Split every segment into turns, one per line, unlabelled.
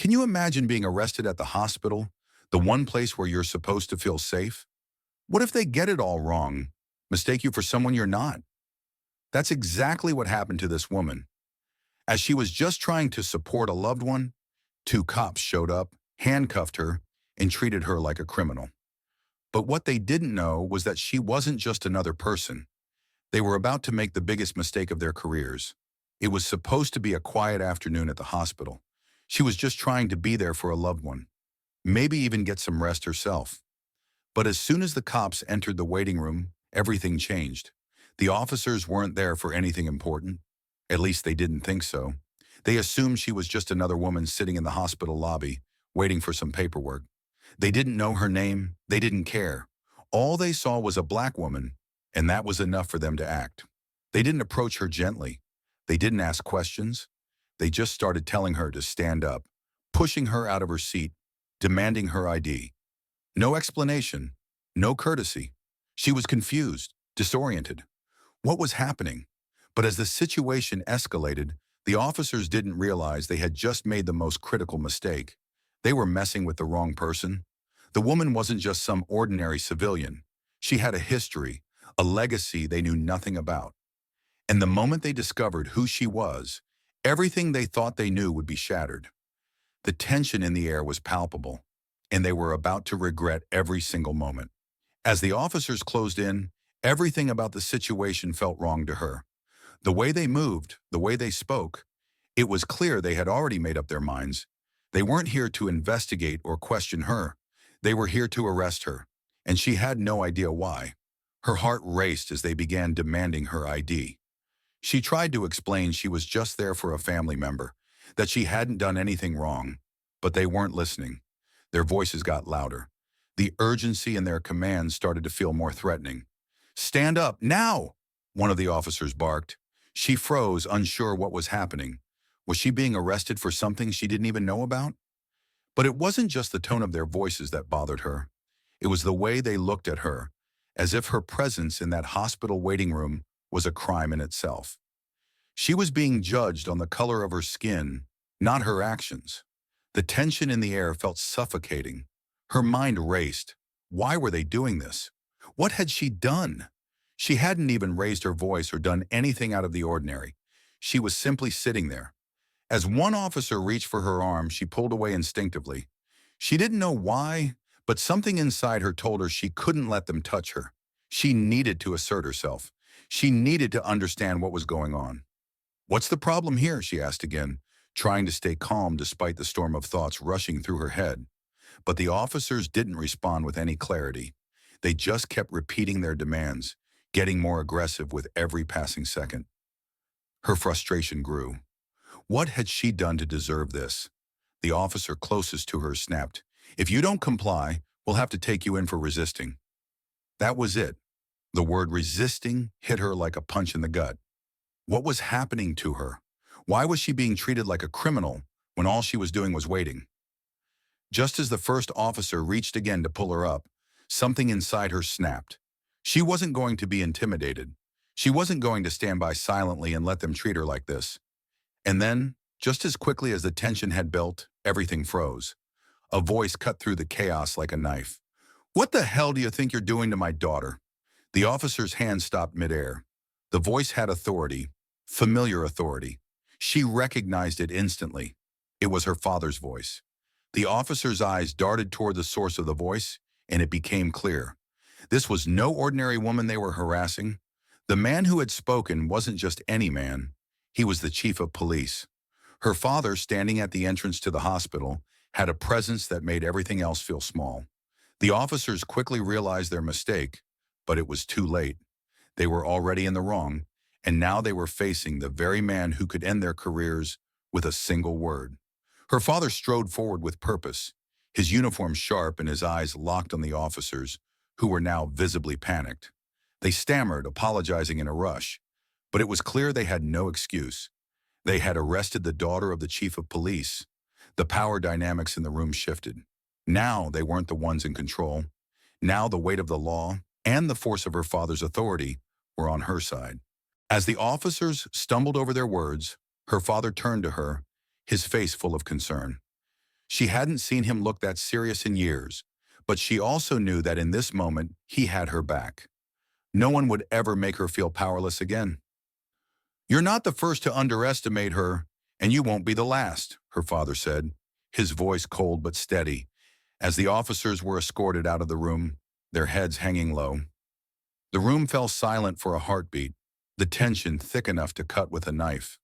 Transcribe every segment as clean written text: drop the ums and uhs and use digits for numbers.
Can you imagine being arrested at the hospital, the one place where you're supposed to feel safe? What if they get it all wrong, mistake you for someone you're not? That's exactly what happened to this woman. As she was just trying to support a loved one, two cops showed up, handcuffed her, and treated her like a criminal. But what they didn't know was that she wasn't just another person. They were about to make the biggest mistake of their careers. It was supposed to be a quiet afternoon at the hospital. She was just trying to be there for a loved one, maybe even get some rest herself. But as soon as the cops entered the waiting room, everything changed. The officers weren't there for anything important. At least they didn't think so. They assumed she was just another woman sitting in the hospital lobby, waiting for some paperwork. They didn't know her name. They didn't care. All they saw was a black woman, and that was enough for them to act. They didn't approach her gently. They didn't ask questions. They just started telling her to stand up, pushing her out of her seat, demanding her ID. No explanation, no courtesy. She was confused, disoriented. What was happening? But as the situation escalated, the officers didn't realize they had just made the most critical mistake. They were messing with the wrong person. The woman wasn't just some ordinary civilian. She had a history, a legacy they knew nothing about. And the moment they discovered who she was, everything they thought they knew would be shattered. The tension in the air was palpable, and they were about to regret every single moment. As the officers closed in, everything about the situation felt wrong to her. The way they moved, the way they spoke, it was clear they had already made up their minds. They weren't here to investigate or question her. They were here to arrest her, and she had no idea why. Her heart raced as they began demanding her ID. She tried to explain she was just there for a family member, that she hadn't done anything wrong, but they weren't listening. Their voices got louder. The urgency in their commands started to feel more threatening. "Stand up, now!" one of the officers barked. She froze, unsure what was happening. Was she being arrested for something she didn't even know about? But it wasn't just the tone of their voices that bothered her. It was the way they looked at her, as if her presence in that hospital waiting room was a crime in itself. She was being judged on the color of her skin, not her actions. The tension in the air felt suffocating. Her mind raced. Why were they doing this? What had she done? She hadn't even raised her voice or done anything out of the ordinary. She was simply sitting there. As one officer reached for her arm, she pulled away instinctively. She didn't know why, but something inside her told her she couldn't let them touch her. She needed to assert herself. She needed to understand what was going on. "What's the problem here?" she asked again, trying to stay calm despite the storm of thoughts rushing through her head. But the officers didn't respond with any clarity. They just kept repeating their demands, getting more aggressive with every passing second. Her frustration grew. What had she done to deserve this? The officer closest to her snapped, "If you don't comply, we'll have to take you in for resisting." That was it. The word resisting hit her like a punch in the gut. What was happening to her? Why was she being treated like a criminal when all she was doing was waiting? Just as the first officer reached again to pull her up, something inside her snapped. She wasn't going to be intimidated. She wasn't going to stand by silently and let them treat her like this. And then, just as quickly as the tension had built, everything froze. A voice cut through the chaos like a knife. "What the hell do you think you're doing to my daughter?" The officer's hand stopped midair. The voice had authority, familiar authority. She recognized it instantly. It was her father's voice. The officer's eyes darted toward the source of the voice, and it became clear. This was no ordinary woman they were harassing. The man who had spoken wasn't just any man. He was the chief of police. Her father, standing at the entrance to the hospital, had a presence that made everything else feel small. The officers quickly realized their mistake, but it was too late. They were already in the wrong, and now they were facing the very man who could end their careers with a single word. Her father strode forward with purpose, his uniform sharp and his eyes locked on the officers, who were now visibly panicked. They stammered, apologizing in a rush, but it was clear they had no excuse. They had arrested the daughter of the chief of police. The power dynamics in the room shifted. Now they weren't the ones in control. Now the weight of the law and the force of her father's authority were on her side. As the officers stumbled over their words, her father turned to her, his face full of concern. She hadn't seen him look that serious in years, but she also knew that in this moment, he had her back. No one would ever make her feel powerless again. "You're not the first to underestimate her, and you won't be the last," her father said, his voice cold but steady, as the officers were escorted out of the room, their heads hanging low. The room fell silent for a heartbeat, the tension thick enough to cut with a knife.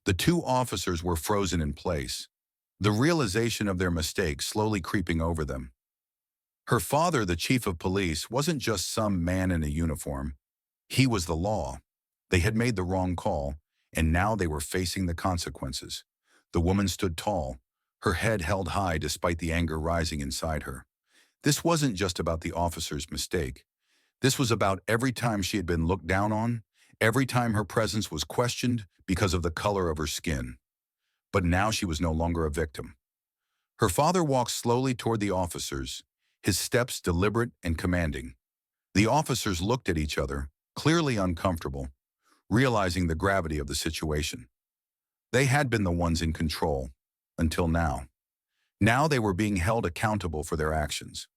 The two officers were frozen in place, the realization of their mistake slowly creeping over them. Her father, the chief of police, wasn't just some man in a uniform. He was the law. They had made the wrong call, and now they were facing the consequences. The woman stood tall, her head held high despite the anger rising inside her. This wasn't just about the officer's mistake. This was about every time she had been looked down on, every time her presence was questioned because of the color of her skin. But now she was no longer a victim. Her father walked slowly toward the officers, his steps deliberate and commanding. The officers looked at each other, clearly uncomfortable, realizing the gravity of the situation. They had been the ones in control, until now. Now they were being held accountable for their actions.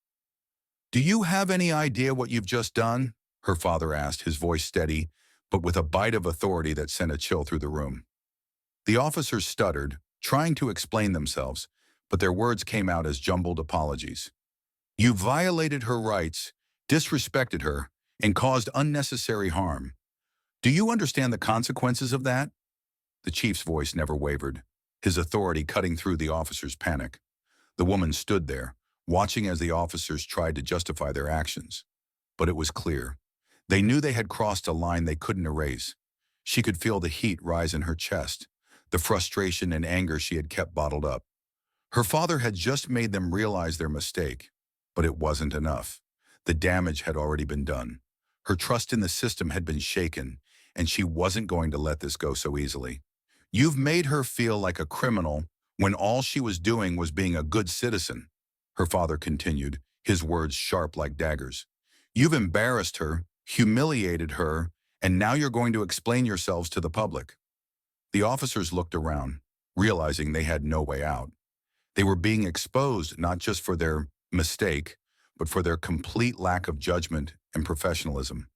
"Do you have any idea what you've just done?" her father asked, his voice steady, but with a bite of authority that sent a chill through the room. The officers stuttered, trying to explain themselves, but their words came out as jumbled apologies. "You violated her rights, disrespected her, and caused unnecessary harm. Do you understand the consequences of that?" The chief's voice never wavered, his authority cutting through the officers' panic. The woman stood there, watching as the officers tried to justify their actions. But it was clear. They knew they had crossed a line they couldn't erase. She could feel the heat rise in her chest, the frustration and anger she had kept bottled up. Her father had just made them realize their mistake, but it wasn't enough. The damage had already been done. Her trust in the system had been shaken, and she wasn't going to let this go so easily. "You've made her feel like a criminal when all she was doing was being a good citizen," her father continued, his words sharp like daggers. "You've embarrassed her, humiliated her, and now you're going to explain yourselves to the public." The officers looked around, realizing they had no way out. They were being exposed not just for their mistake, but for their complete lack of judgment and professionalism.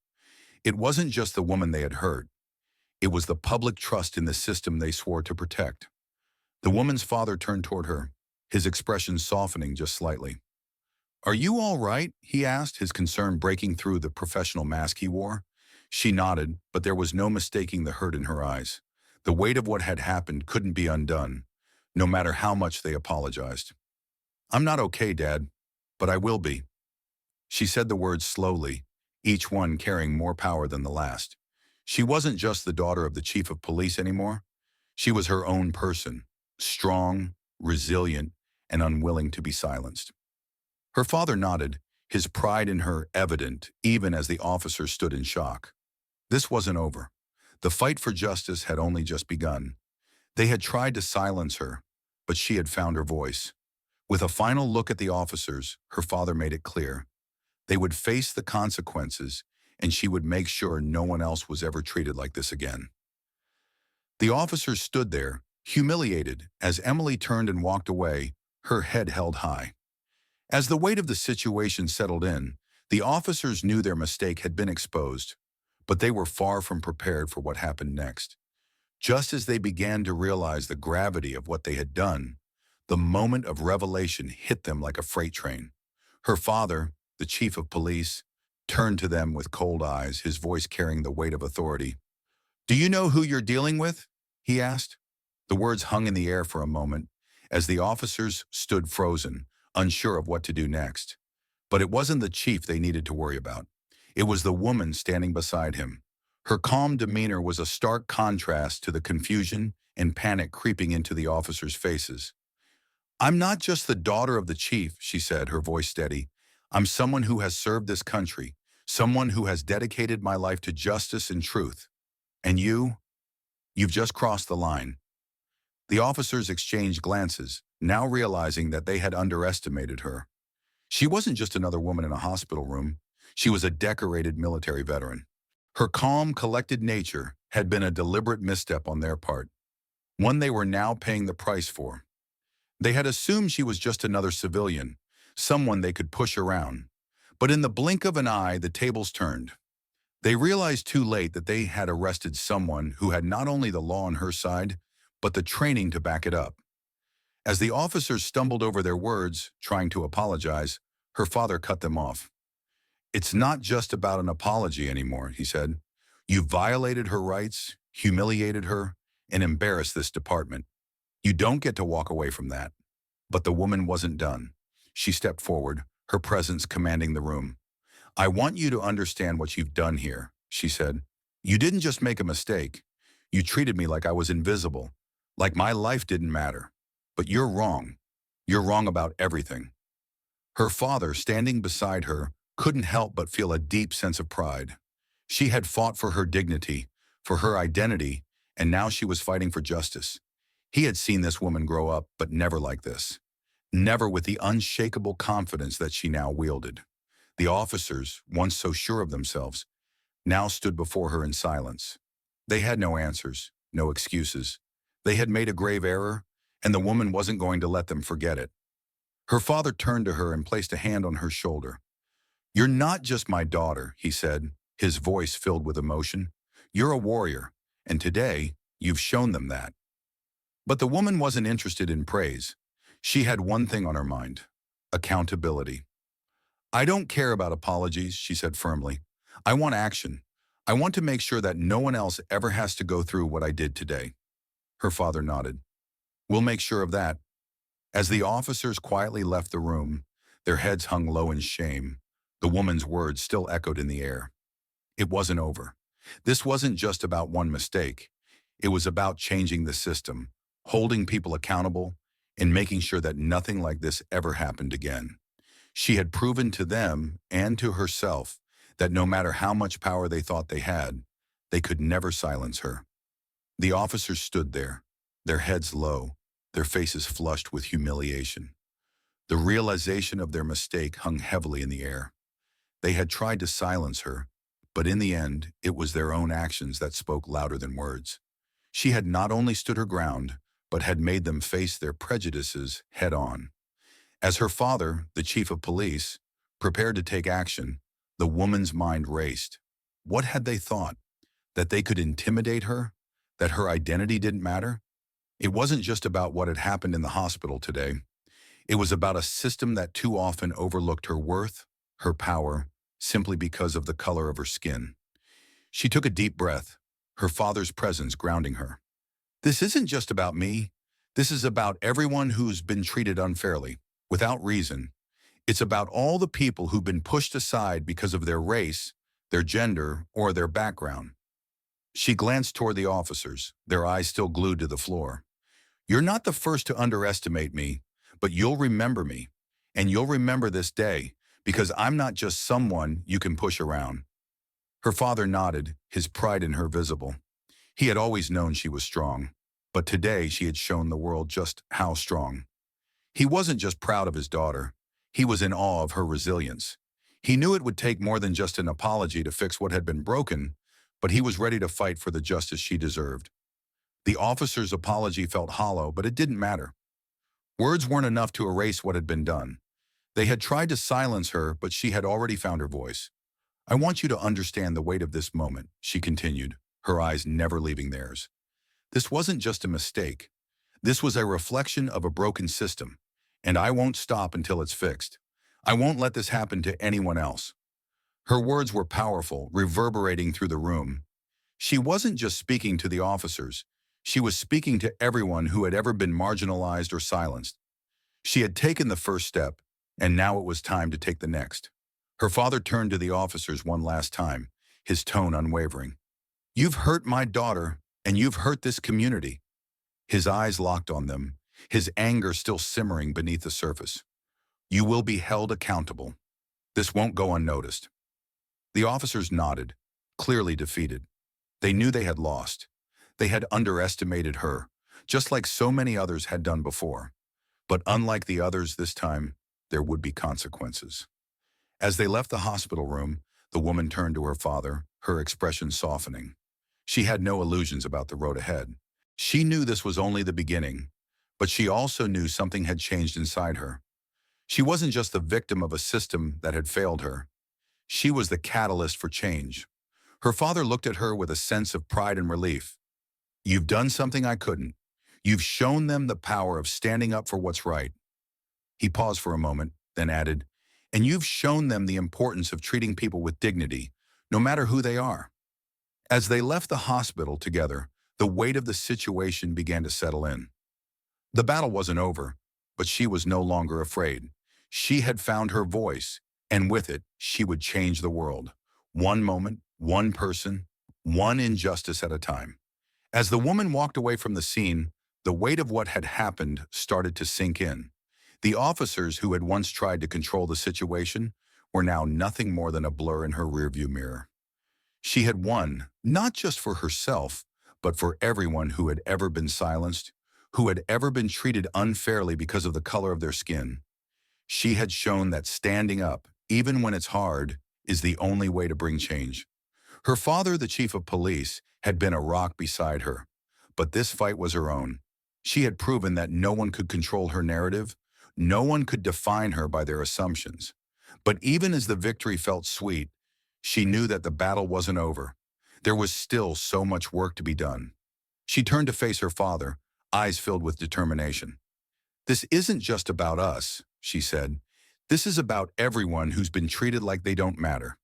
It wasn't just the woman they had hurt. It was the public trust in the system they swore to protect. The woman's father turned toward her, his expression softening just slightly. "Are you all right?" he asked, his concern breaking through the professional mask he wore. She nodded, but there was no mistaking the hurt in her eyes. The weight of what had happened couldn't be undone, no matter how much they apologized. "I'm not okay, Dad, but I will be." She said the words slowly, each one carrying more power than the last. She wasn't just the daughter of the chief of police anymore. She was her own person, strong, resilient, and unwilling to be silenced. Her father nodded, his pride in her evident even as the officers stood in shock. This wasn't over. The fight for justice had only just begun. They had tried to silence her, but she had found her voice. With a final look at the officers, her father made it clear. They would face the consequences, and she would make sure no one else was ever treated like this again. The officers stood there, humiliated, as Emily turned and walked away, her head held high. As the weight of the situation settled in, the officers knew their mistake had been exposed, but they were far from prepared for what happened next. Just as they began to realize the gravity of what they had done, the moment of revelation hit them like a freight train. Her father, the chief of police, turned to them with cold eyes, his voice carrying the weight of authority. "Do you know who you're dealing with?" he asked. The words hung in the air for a moment, as the officers stood frozen, unsure of what to do next. But it wasn't the chief they needed to worry about. It was the woman standing beside him. Her calm demeanor was a stark contrast to the confusion and panic creeping into the officers' faces. "I'm not just the daughter of the chief," she said, her voice steady. "I'm someone who has served this country, someone who has dedicated my life to justice and truth. And you've just crossed the line." The officers exchanged glances, now realizing that they had underestimated her. She wasn't just another woman in a hospital room. She was a decorated military veteran. Her calm, collected nature had been a deliberate misstep on their part, one they were now paying the price for. They had assumed she was just another civilian, someone they could push around. But in the blink of an eye, the tables turned. They realized too late that they had arrested someone who had not only the law on her side, but the training to back it up. As the officers stumbled over their words, trying to apologize, her father cut them off. "It's not just about an apology anymore," he said. "You violated her rights, humiliated her, and embarrassed this department. You don't get to walk away from that." But the woman wasn't done. She stepped forward, her presence commanding the room. "I want you to understand what you've done here," she said. "You didn't just make a mistake. You treated me like I was invisible, like my life didn't matter. But you're wrong. You're wrong about everything." Her father, standing beside her, couldn't help but feel a deep sense of pride. She had fought for her dignity, for her identity, and now she was fighting for justice. He had seen this woman grow up, but never like this. Never with the unshakable confidence that she now wielded. The officers, once so sure of themselves, now stood before her in silence. They had no answers, no excuses. They had made a grave error, and the woman wasn't going to let them forget it. Her father turned to her and placed a hand on her shoulder. "You're not just my daughter," he said, his voice filled with emotion. "You're a warrior, and today, you've shown them that." But the woman wasn't interested in praise. She had one thing on her mind: accountability. "I don't care about apologies," she said firmly. "I want action. I want to make sure that no one else ever has to go through what I did today." Her father nodded. "We'll make sure of that." As the officers quietly left the room, their heads hung low in shame, the woman's words still echoed in the air. It wasn't over. This wasn't just about one mistake. It was about changing the system, holding people accountable, and making sure that nothing like this ever happened again. She had proven to them and to herself that no matter how much power they thought they had, they could never silence her. The officers stood there, their heads low, their faces flushed with humiliation. The realization of their mistake hung heavily in the air. They had tried to silence her, but in the end, it was their own actions that spoke louder than words. She had not only stood her ground, but had made them face their prejudices head on. As her father, the chief of police, prepared to take action, the woman's mind raced. What had they thought? That they could intimidate her? That her identity didn't matter? It wasn't just about what had happened in the hospital today. It was about a system that too often overlooked her worth, her power, simply because of the color of her skin. She took a deep breath, her father's presence grounding her. "This isn't just about me. This is about everyone who's been treated unfairly, without reason. It's about all the people who've been pushed aside because of their race, their gender, or their background." She glanced toward the officers, their eyes still glued to the floor. "You're not the first to underestimate me, but you'll remember me. And you'll remember this day, because I'm not just someone you can push around." Her father nodded, his pride in her visible. He had always known she was strong, but today she had shown the world just how strong. He wasn't just proud of his daughter. He was in awe of her resilience. He knew it would take more than just an apology to fix what had been broken, but he was ready to fight for the justice she deserved. The officer's apology felt hollow, but it didn't matter. Words weren't enough to erase what had been done. They had tried to silence her, but she had already found her voice. "I want you to understand the weight of this moment," she continued, her eyes never leaving theirs. "This wasn't just a mistake. This was a reflection of a broken system, and I won't stop until it's fixed. I won't let this happen to anyone else." Her words were powerful, reverberating through the room. She wasn't just speaking to the officers. She was speaking to everyone who had ever been marginalized or silenced. She had taken the first step, and now it was time to take the next. Her father turned to the officers one last time, his tone unwavering. "You've hurt my daughter, and you've hurt this community." His eyes locked on them, his anger still simmering beneath the surface. "You will be held accountable. This won't go unnoticed." The officers nodded, clearly defeated. They knew they had lost. They had underestimated her, just like so many others had done before. But unlike the others this time, there would be consequences. As they left the hospital room, the woman turned to her father, her expression softening. She had no illusions about the road ahead. She knew this was only the beginning. But she also knew something had changed inside her. She wasn't just the victim of a system that had failed her. She was the catalyst for change. Her father looked at her with a sense of pride and relief. You've done something I couldn't. You've shown them the power of standing up for what's right. He paused for a moment, then added, and you've shown them the importance of treating people with dignity, no matter who they are. As they left the hospital together, the weight of the situation began to settle in. The battle wasn't over, but she was no longer afraid. She had found her voice, and with it, she would change the world. One moment, one person, one injustice at a time. As the woman walked away from the scene, the weight of what had happened started to sink in. The officers who had once tried to control the situation were now nothing more than a blur in her rearview mirror. She had won, not just for herself, but for everyone who had ever been silenced, who had ever been treated unfairly because of the color of their skin. She had shown that standing up, even when it's hard, is the only way to bring change. Her father, the chief of police, had been a rock beside her, but this fight was her own. She had proven that no one could control her narrative, no one could define her by their assumptions. But even as the victory felt sweet, she knew that the battle wasn't over. There was still so much work to be done. She turned to face her father, eyes filled with determination. This isn't just about us, she said. This is about everyone who's been treated like they don't matter.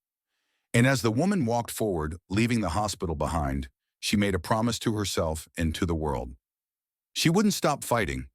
And as the woman walked forward, leaving the hospital behind, she made a promise to herself and to the world. She wouldn't stop fighting,